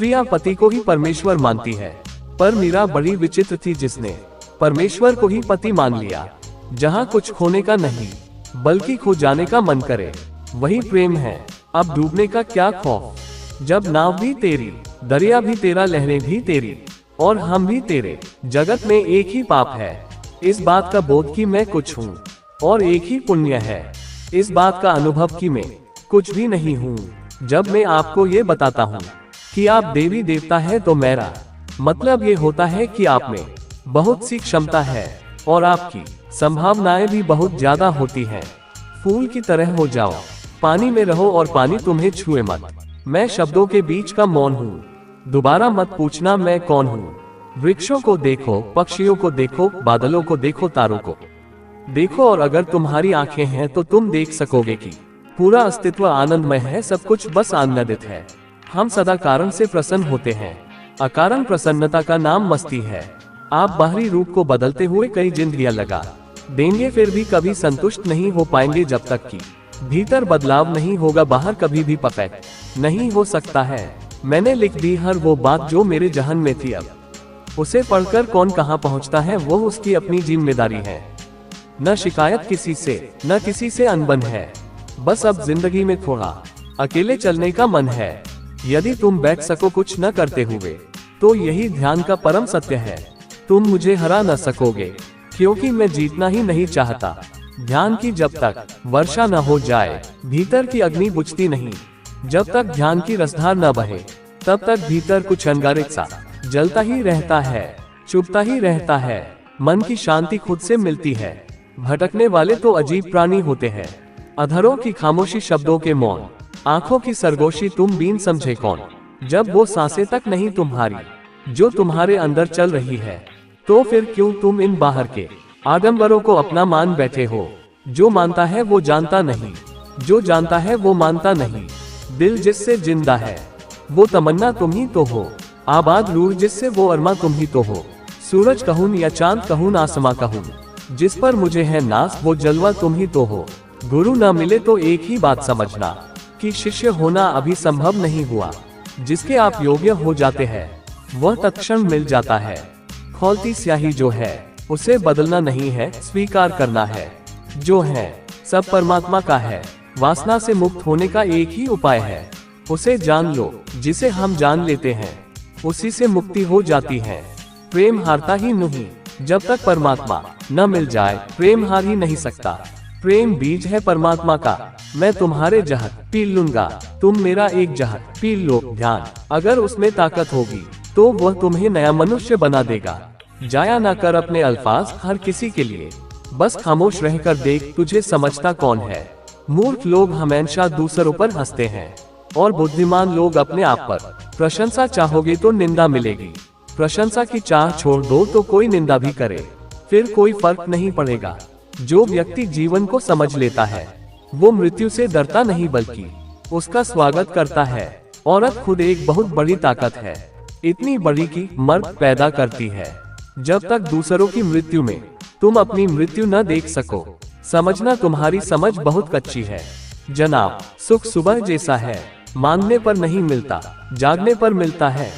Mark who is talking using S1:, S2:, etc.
S1: स्त्रियां पति को ही परमेश्वर मानती है, पर मीरा बड़ी विचित्र थी जिसने परमेश्वर को ही पति मान लिया। जहाँ कुछ खोने का नहीं बल्कि खो जाने का मन करे वही प्रेम है। अब डूबने का क्या खौफ, जब नाव भी तेरी, दरिया भी तेरा, लहरें भी तेरी और हम भी तेरे। जगत में एक ही पाप है, इस बात का बोध कि मैं कुछ हूँ, और एक ही पुण्य है, इस बात का अनुभव कि मैं कुछ भी नहीं हूँ। जब मैं आपको ये बताता हूँ कि आप देवी देवता है तो मेरा मतलब ये होता है कि आप में बहुत सी क्षमता है और आपकी संभावनाएं भी बहुत ज्यादा होती हैं। फूल की तरह हो जाओ, पानी में रहो और पानी तुम्हें छुए मत। मैं शब्दों के बीच का मौन हूँ, दोबारा मत पूछना मैं कौन हूँ। वृक्षों को देखो, पक्षियों को देखो, बादलों को देखो, तारों को देखो, और अगर तुम्हारी आंखें हैं तो तुम देख सकोगे कि पूरा अस्तित्व आनंदमय है, सब कुछ बस आनंदित है। हम सदा कारण से प्रसन्न होते हैं, अकारण प्रसन्नता का नाम मस्ती है। आप बाहरी रूप को बदलते हुए कई जिंदगियां लगा देंगे, फिर भी कभी संतुष्ट नहीं हो पाएंगे जब तक कि भीतर बदलाव नहीं होगा। बाहर कभी भी परफेक्ट नहीं हो सकता है। मैंने लिख दी हर वो बात जो मेरे जहन में थी, अब उसे पढ़कर कौन कहाँ पहुँचता है वो उसकी अपनी जिम्मेदारी है। न शिकायत किसी से, न किसी से अनबन है, बस अब जिंदगी में थोड़ा अकेले चलने का मन है। यदि तुम बैठ सको कुछ न करते हुए तो यही ध्यान का परम सत्य है। तुम मुझे हरा न सकोगे क्योंकि मैं जीतना ही नहीं चाहता। ध्यान की जब तक वर्षा न हो जाए भीतर की अग्नि बुझती नहीं। जब तक ध्यान की रसधार न बहे तब तक भीतर कुछ अंगारिक सा जलता ही रहता है, चुभता ही रहता है। मन की शांति खुद से मिलती है। भटकने वाले तो अजीब प्राणी होते हैं, अधरों की खामोशी, शब्दों के मौन, आंखों की सरगोशी, तुम बीन समझे कौन। जब वो सांसें तक नहीं तुम्हारी जो तुम्हारे अंदर चल रही है, तो फिर क्यों तुम इन बाहर के आडंबरों को अपना मान बैठे हो। जो मानता है वो जानता नहीं, जो जानता है वो मानता नहीं। दिल जिससे जिंदा है वो तमन्ना तुम ही तो हो, आबाद रूह जिससे वो अरमा तुम ही तो हो। सूरज कहूं या चांद कहूं, आसमां कहूं, जिस पर मुझे है नाज वो जलवा तुम ही तो हो। गुरु ना मिले तो एक ही बात समझना कि शिष्य होना अभी संभव नहीं हुआ। जिसके आप योग्य हो जाते हैं वह तत्क्षण मिल जाता है। खौलती स्याही जो है उसे बदलना नहीं है, स्वीकार करना है। जो है सब परमात्मा का है। वासना से मुक्त होने का एक ही उपाय है, उसे जान लो। जिसे हम जान लेते हैं उसी से मुक्ति हो जाती है। प्रेम हारता ही नहीं, जब तक परमात्मा न मिल जाए प्रेम हार ही नहीं सकता। प्रेम बीज है परमात्मा का। मैं तुम्हारे जहर पी लूंगा, तुम मेरा एक जहर पी लो। ध्यान अगर उसमें ताकत होगी तो वह तुम्हें नया मनुष्य बना देगा। जाया ना कर अपने अल्फाज हर किसी के लिए, बस खामोश रहकर देख तुझे समझता कौन है। मूर्ख लोग हमेशा दूसरों पर हंसते हैं और बुद्धिमान लोग अपने आप पर। प्रशंसा चाहोगे तो निंदा मिलेगी, प्रशंसा की चाह छोड़ दो तो कोई निंदा भी करे, फिर कोई फर्क नहीं पड़ेगा। जो व्यक्ति जीवन को समझ लेता है वो मृत्यु से डरता नहीं बल्कि उसका स्वागत करता है। औरत खुद एक बहुत बड़ी ताकत है, इतनी बड़ी कि मर्द पैदा करती है। जब तक दूसरों की मृत्यु में तुम अपनी मृत्यु न देख सको, समझना तुम्हारी समझ बहुत कच्ची है। जनाब, सुख सुबह जैसा है, मांगने पर नहीं मिलता, जागने पर मिलता है।